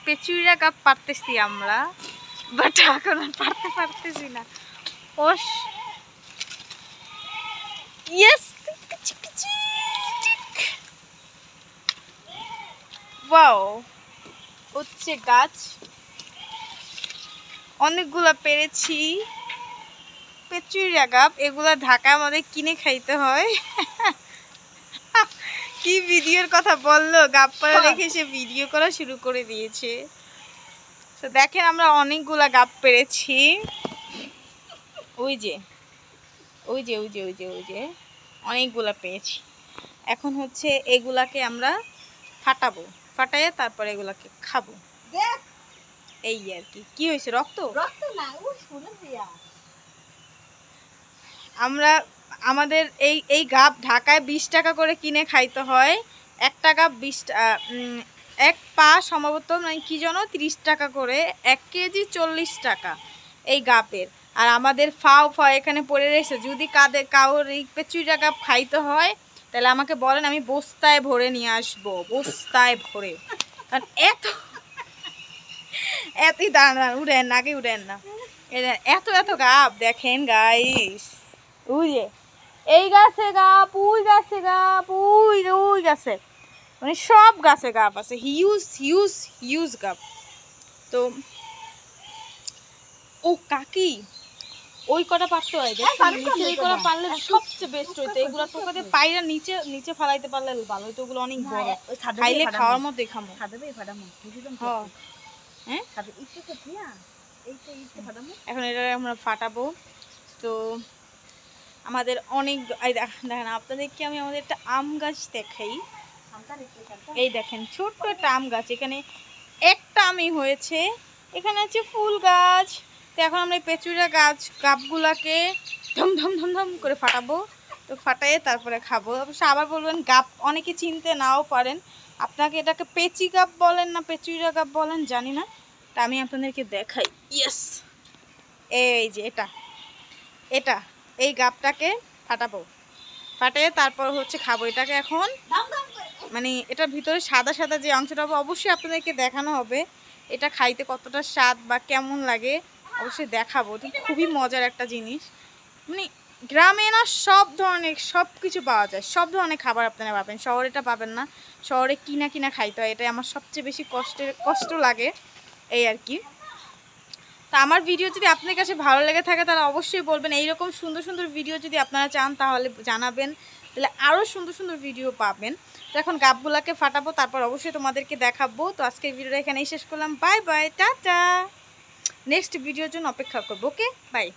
পেচুইরা gap পারতেছি আমরা, but এখন আর পারতেছি না। ওস ইয়েস, ওয়াও হচ্ছে গাছ অনেকগুলা পেরেছি। পেচুইরা গাপ এগুলা ঢাকা আমাদের কিনে খাইতে হয়। কি ভিডিওর কথা বললো, গাপ পাড়া রেখে সে ভিডিও করা শুরু করে দিয়েছে। তো দেখেন আমরা অনেকগুলা গাপ পেরেছি। ওই যে অনেকগুলা পেয়েছি। এখন হচ্ছে এগুলাকে আমরা ফাটাবো, ফাটাইয়া তারপরে এগুলাকে খাবো। এই আর কি। কি হয়েছে, রক্ত? আমরা আমাদের এই গাপ ঢাকায় 20 টাকা করে কিনে খাইতে হয়। একটা গাপ 20 এক পা সম্ভবত মানে কি যেন 30 টাকা করে, 1 কেজি 40 টাকা এই গাপের। আর আমাদের ফাও এখানে পড়ে রয়েছে। যদি কাউর এই পেচুইরা গাপ খাইতে হয় তাহলে আমাকে বলেন, আমি বস্তায় ভরে নিয়ে আসবো, বস্তায় ভরে। কারণ এতই দাঁড়ান, উড়েন না, আগে উড়েন না। এত গাপ দেখেন গাইস। ওই যে এই গাছে গাপ, ওই গাছে গাপ, ওই গাছে, মানে সব গাছে গাপ আছে, হিউজ গাপ। তো ও কাকি ওই কটা পারতে হয়, ওই কটা পারলে সবচেয়ে বেস্ট হইতো। এগুলো টোকাতে পাইরা নিচে ফালাইতে পারলে ভালো হইতো। ওগুলো অনেক বড়, খাইলে খাওয়ার মধ্যে খামো। হ্যাঁ, এখন এটা আমরা ফাটাবো। তো আমাদের অনেক, দেখেন আপনাদেরকে আমি আমাদের একটা আম গাছ দেখাই। এই দেখেন ছোট্ট একটা আম গাছ, এখানে একটা আমই হয়েছে। এখানে আছে ফুল গাছ। তো এখন আমরা পেচুইরা গাপগুলাকে ধম ধম ধম ধম করে ফাটাবো। তো ফাটাইয়ে তারপরে খাবো। অবশ্য আবার বলবেন গাপ অনেকে চিনতে নাও পারেন, আপনাকে এটাকে পেচি গাপ বলেন না পেচুইরা গাপ বলেন জানি না। তা আমি আপনাদেরকে দেখাই। ইয়েস, এই যে এটা এই গাপটাকে ফাটাবো, ফাটাইয়ে তারপর হচ্ছে খাবো এটাকে। এখন মানে এটার ভিতরে সাদা সাদা যে অংশটা হবে অবশ্যই আপনাদেরকে দেখানো হবে। এটা খাইতে কতটা স্বাদ বা কেমন লাগে অবশ্যই দেখাবো। তো খুবই মজার একটা জিনিস। মানে গ্রামে না সব ধরনের সব কিছু পাওয়া যায়, সব ধরনের খাবার আপনারা পাবেন। শহরে এটা পাবেন না, শহরে কিনা খাইতে হয়। এটাই আমার সবচেয়ে বেশি কষ্ট লাগে, এই আর কি। তো আমার ভিডিও যদি আপনার কাছে ভালো লেগে থাকে তাহলে অবশ্যই বলবেন। এইরকম সুন্দর সুন্দর ভিডিও যদি আপনারা চান তাহলে জানাবেন, তাহলে আরও সুন্দর সুন্দর ভিডিও পাবেন। তো এখন গাপগুলাকে ফাটাবো, তারপর অবশ্যই তোমাদেরকে দেখাবো। তো আজকের ভিডিওটা এখানেই শেষ করলাম। Bye bye, tata. নেক্সট ভিডিওর জন্য অপেক্ষা করবো। ওকে, বাই।